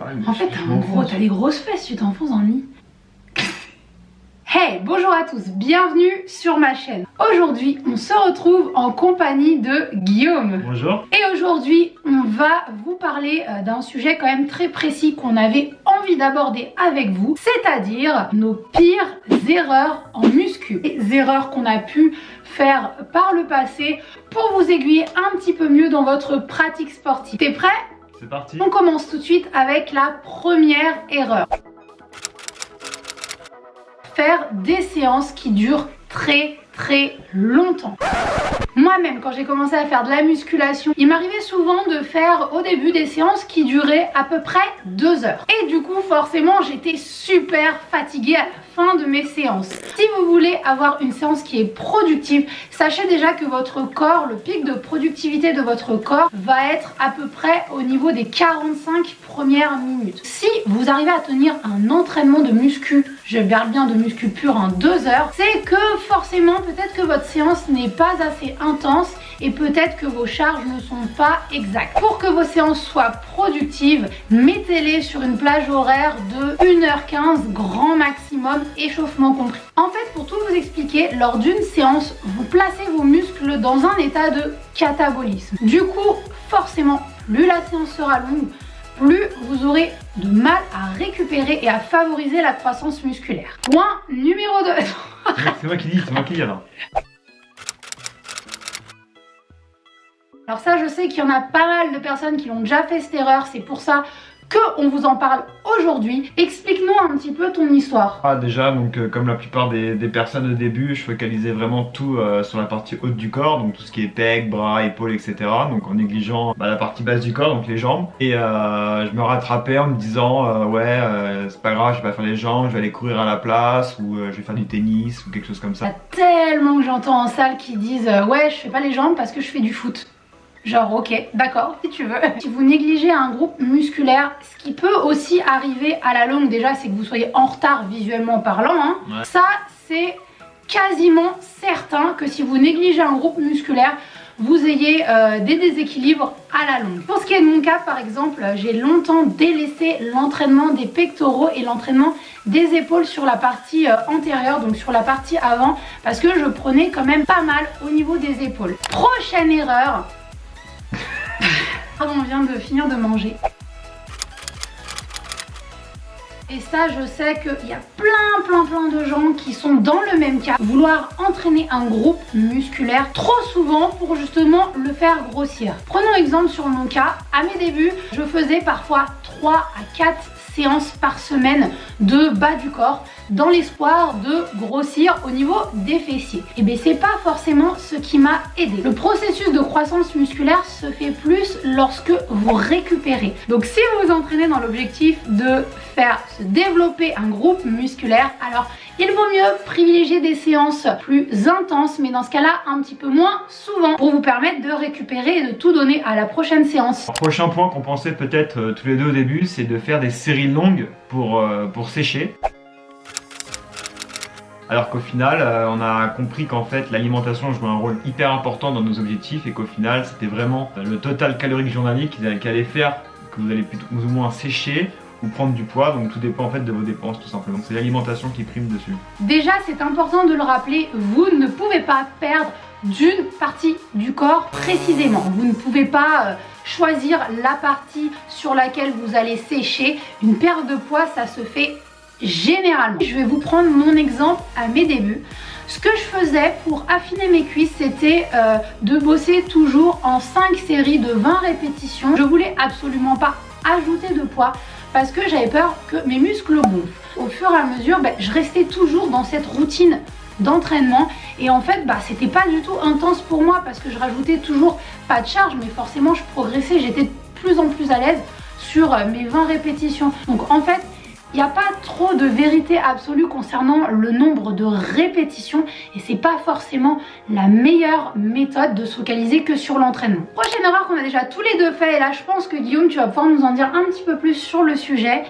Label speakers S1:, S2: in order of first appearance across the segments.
S1: En fait, t'as des grosses fesses, tu t'enfonces dans le lit. Hey, bonjour à tous, bienvenue sur ma chaîne. Aujourd'hui, on se retrouve en compagnie de Guillaume.
S2: Bonjour.
S1: Et aujourd'hui, on va vous parler d'un sujet quand même très précis qu'on avait envie d'aborder avec vous, c'est-à-dire nos pires erreurs en muscu. Les erreurs qu'on a pu faire par le passé pour vous aiguiller un petit peu mieux dans votre pratique sportive. T'es prêt?
S2: C'est parti.
S1: On commence tout de suite avec la première erreur. Faire des séances qui durent très longtemps. Moi-même, quand j'ai commencé à faire de la musculation, il m'arrivait souvent de faire au début des séances qui duraient à peu près 2 heures. Et du coup, forcément, j'étais super fatiguée à la fin de mes séances. Si vous voulez avoir une séance qui est productive, sachez déjà que votre corps, le pic de productivité de votre corps va être à peu près au niveau des 45 premières minutes. Si vous arrivez à tenir un entraînement de muscu, je parle bien de muscu pur en 2 heures, c'est que forcément peut-être que votre séance n'est pas assez intense et peut-être que vos charges ne sont pas exactes. Pour que vos séances soient productives, mettez-les sur une plage horaire de 1h15 grand maximum, échauffement compris. En fait, pour tout vous expliquer, lors d'une séance, vous placez vos muscles dans un état de catabolisme. Du coup, forcément, plus la séance sera longue, plus vous aurez de mal à récupérer et à favoriser la croissance musculaire. Point numéro 2.
S2: C'est moi qui dis alors.
S1: Alors ça, je sais qu'il y en a pas mal de personnes qui l'ont déjà fait cette erreur, c'est pour ça qu'on vous en parle aujourd'hui. Explique-nous un petit peu ton histoire.
S2: Déjà, donc comme la plupart des personnes au début, je focalisais vraiment tout sur la partie haute du corps, donc tout ce qui est pec, bras, épaules, etc. Donc en négligeant la partie basse du corps, donc les jambes. Et je me rattrapais en me disant c'est pas grave, je vais pas faire les jambes, je vais aller courir à la place, ou je vais faire du tennis, ou quelque chose comme ça.
S1: Il y a tellement que j'entends en salle qui disent ouais, je fais pas les jambes parce que je fais du foot. Genre ok, d'accord, si tu veux. Si vous négligez un groupe musculaire, ce qui peut aussi arriver à la longue déjà, c'est que vous soyez en retard visuellement parlant. Hein. Ouais. Ça, c'est quasiment certain que si vous négligez un groupe musculaire, vous ayez des déséquilibres à la longue. Pour ce qui est de mon cas, par exemple, j'ai longtemps délaissé l'entraînement des pectoraux et l'entraînement des épaules sur la partie antérieure, donc sur la partie avant, parce que je prenais quand même pas mal au niveau des épaules. Prochaine erreur. On vient de finir de manger. Et ça, je sais qu'il y a plein de gens qui sont dans le même cas. Vouloir entraîner un groupe musculaire trop souvent pour justement le faire grossir. Prenons exemple sur mon cas. À mes débuts, je faisais parfois 3 à 4 séances par semaine de bas du corps dans l'espoir de grossir au niveau des fessiers. Et bien c'est pas forcément ce qui m'a aidé. Le processus de croissance musculaire se fait plus lorsque vous récupérez. Donc si vous vous entraînez dans l'objectif de faire se développer un groupe musculaire, alors il vaut mieux privilégier des séances plus intenses, mais dans ce cas-là un petit peu moins souvent, pour vous permettre de récupérer et de tout donner à la prochaine séance.
S2: Prochain point qu'on pensait peut-être tous les deux au début, c'est de faire des séries longues pour sécher. Alors qu'au final, on a compris qu'en fait l'alimentation joue un rôle hyper important dans nos objectifs et qu'au final c'était vraiment le total calorique journalier qui allait faire que vous allez plus ou moins sécher ou prendre du poids, donc tout dépend en fait de vos dépenses tout simplement. C'est l'alimentation qui prime dessus.
S1: Déjà, c'est important de le rappeler, vous ne pouvez pas perdre d'une partie du corps précisément. Vous ne pouvez pas choisir la partie sur laquelle vous allez sécher. Une perte de poids, ça se fait généralement. Je vais vous prendre mon exemple à mes débuts. Ce que je faisais pour affiner mes cuisses, c'était de bosser toujours en 5 séries de 20 répétitions. Je voulais absolument pas ajouter de poids parce que j'avais peur que mes muscles gonflent. Au fur et à mesure, je restais toujours dans cette routine d'entraînement et en fait c'était pas du tout intense pour moi parce que je rajoutais toujours pas de charge, mais forcément je progressais, j'étais de plus en plus à l'aise sur mes 20 répétitions. Donc en fait, il n'y a pas trop de vérité absolue concernant le nombre de répétitions et c'est pas forcément la meilleure méthode de se focaliser que sur l'entraînement. Prochaine erreur qu'on a déjà tous les deux fait, et là je pense que Guillaume tu vas pouvoir nous en dire un petit peu plus sur le sujet.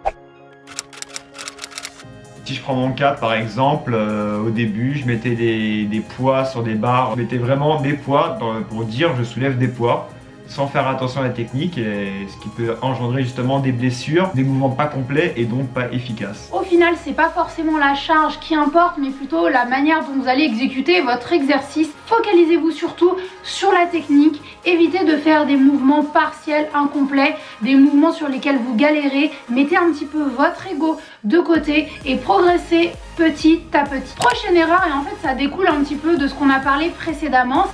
S2: Si je prends mon cas par exemple, au début je mettais des poids sur des barres, je mettais vraiment des poids pour dire je soulève des poids. sans faire attention à la technique, et ce qui peut engendrer justement des blessures, des mouvements pas complets et donc pas efficaces.
S1: Au final, c'est pas forcément la charge qui importe, mais plutôt la manière dont vous allez exécuter votre exercice. Focalisez-vous surtout sur la technique, évitez de faire des mouvements partiels, incomplets, des mouvements sur lesquels vous galérez. Mettez un petit peu votre ego de côté et progressez petit à petit. Prochaine erreur, et en fait ça découle un petit peu de ce qu'on a parlé précédemment.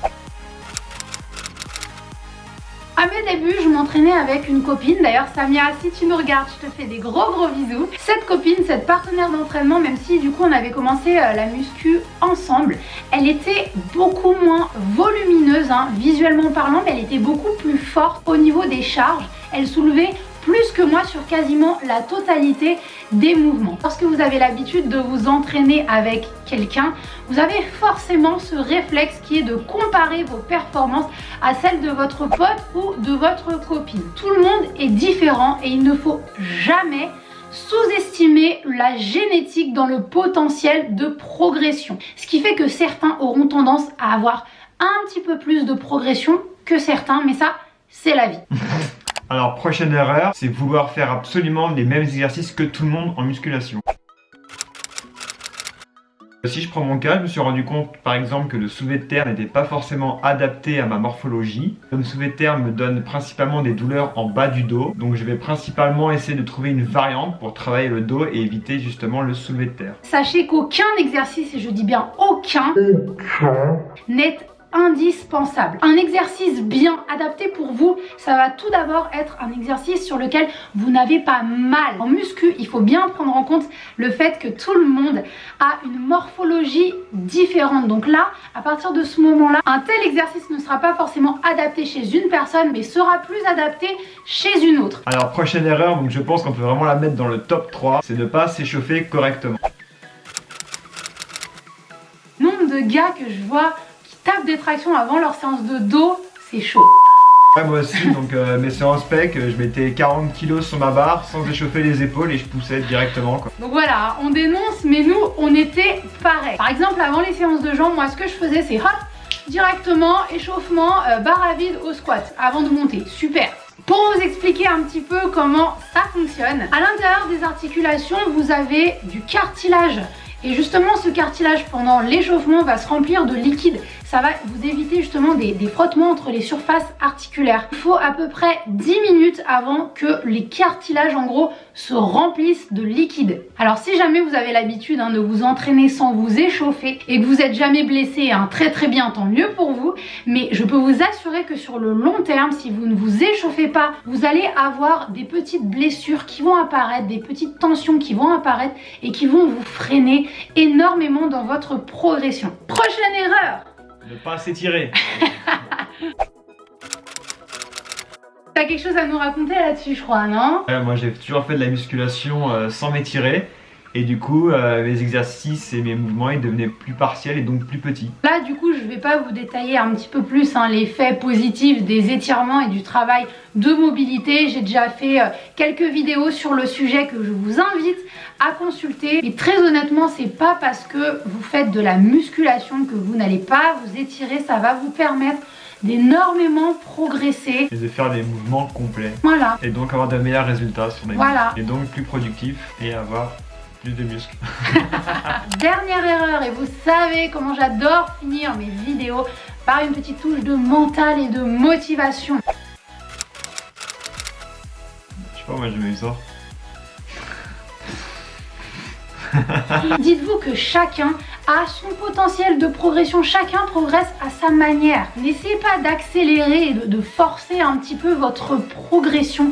S1: À mes débuts, je m'entraînais avec une copine. D'ailleurs, Samia, si tu nous regardes, je te fais des gros bisous. Cette copine, cette partenaire d'entraînement, même si du coup on avait commencé la muscu ensemble, elle était beaucoup moins volumineuse, visuellement parlant, mais elle était beaucoup plus forte au niveau des charges. Elle soulevait plus que moi sur quasiment la totalité des mouvements. Lorsque vous avez l'habitude de vous entraîner avec quelqu'un, vous avez forcément ce réflexe qui est de comparer vos performances à celles de votre pote ou de votre copine. Tout le monde est différent et il ne faut jamais sous-estimer la génétique dans le potentiel de progression. Ce qui fait que certains auront tendance à avoir un petit peu plus de progression que certains, mais ça, c'est la vie.
S2: Alors, prochaine erreur, c'est vouloir faire absolument les mêmes exercices que tout le monde en musculation. Si je prends mon cas, je me suis rendu compte par exemple que le soulevé de terre n'était pas forcément adapté à ma morphologie. Le soulevé de terre me donne principalement des douleurs en bas du dos, donc je vais principalement essayer de trouver une variante pour travailler le dos et éviter justement le soulevé de terre.
S1: Sachez qu'aucun exercice, et je dis bien aucun, n'est indispensable. Un exercice bien adapté pour vous, ça va tout d'abord être un exercice sur lequel vous n'avez pas mal. En muscu, il faut bien prendre en compte le fait que tout le monde a une morphologie différente. Donc là, à partir de ce moment-là, un tel exercice ne sera pas forcément adapté chez une personne, mais sera plus adapté chez une autre.
S2: Alors, prochaine erreur, donc je pense qu'on peut vraiment la mettre dans le top 3, c'est ne pas s'échauffer correctement.
S1: Nombre de gars que je vois tapent des tractions avant leur séance de dos, c'est chaud.
S2: Ouais, moi aussi, donc mes séances pec, je mettais 40 kg sur ma barre sans échauffer les épaules et je poussais directement quoi.
S1: Donc voilà, on dénonce, mais nous, on était pareil. Par exemple, avant les séances de jambes, moi ce que je faisais c'est hop, directement, échauffement, barre à vide au squat, avant de monter, super. Pour vous expliquer un petit peu comment ça fonctionne, à l'intérieur des articulations, vous avez du cartilage. Et justement, ce cartilage, pendant l'échauffement, va se remplir de liquide. Ça va vous éviter justement des frottements entre les surfaces articulaires. Il faut à peu près 10 minutes avant que les cartilages, en gros, se remplissent de liquide. Alors, si jamais vous avez l'habitude de vous entraîner sans vous échauffer et que vous n'êtes jamais blessé, très bien, tant mieux pour vous. Mais je peux vous assurer que sur le long terme, si vous ne vous échauffez pas, vous allez avoir des petites blessures qui vont apparaître, des petites tensions qui vont apparaître et qui vont vous freiner énormément dans votre progression. Prochaine erreur!
S2: Ne pas s'étirer.
S1: T'as quelque chose à nous raconter là-dessus, je crois, non?
S2: Moi j'ai toujours fait de la musculation sans m'étirer. Et du coup, mes exercices et mes mouvements ils devenaient plus partiels et donc plus petits.
S1: Là, du coup, je vais pas vous détailler un petit peu plus l'effet positif des étirements et du travail de mobilité. J'ai déjà fait quelques vidéos sur le sujet que je vous invite à consulter. Et très honnêtement, c'est pas parce que vous faites de la musculation que vous n'allez pas vous étirer. Ça va vous permettre d'énormément progresser.
S2: Et de faire des mouvements complets.
S1: Voilà.
S2: Et donc avoir de meilleurs résultats sur les mouvements.
S1: Voilà.
S2: Et donc plus productifs et avoir plus de muscles.
S1: Dernière erreur, et vous savez comment j'adore finir mes vidéos par une petite touche de mental et de motivation.
S2: Je sais pas, moi j'ai eu ça.
S1: Dites-vous que chacun a son potentiel de progression, chacun progresse à sa manière. N'essayez pas d'accélérer et de forcer un petit peu votre progression.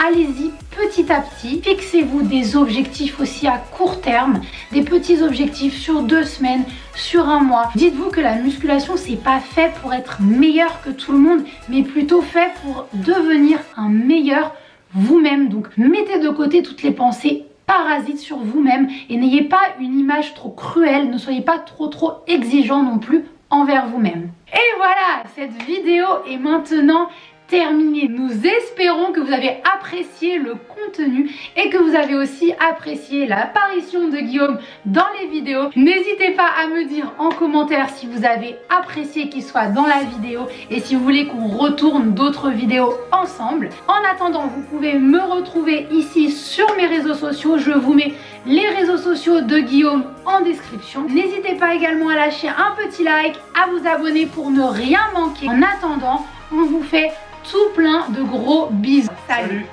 S1: Allez-y petit à petit. Fixez-vous des objectifs aussi à court terme, des petits objectifs sur 2 semaines, sur 1 mois. Dites-vous que la musculation, c'est pas fait pour être meilleur que tout le monde, mais plutôt fait pour devenir un meilleur vous-même. Donc mettez de côté toutes les pensées parasites sur vous-même et n'ayez pas une image trop cruelle, ne soyez pas trop exigeant non plus envers vous-même. Et voilà, cette vidéo est maintenant terminée. Nous espérons que vous avez apprécié le contenu et que vous vous avez aussi apprécié l'apparition de Guillaume dans les vidéos. N'hésitez pas à me dire en commentaire si vous avez apprécié qu'il soit dans la vidéo et si vous voulez qu'on retourne d'autres vidéos ensemble. En attendant, vous pouvez me retrouver ici sur mes réseaux sociaux. Je vous mets les réseaux sociaux de Guillaume en description. N'hésitez pas également à lâcher un petit like, à vous abonner pour ne rien manquer. En attendant, on vous fait tout plein de gros bisous. Salut.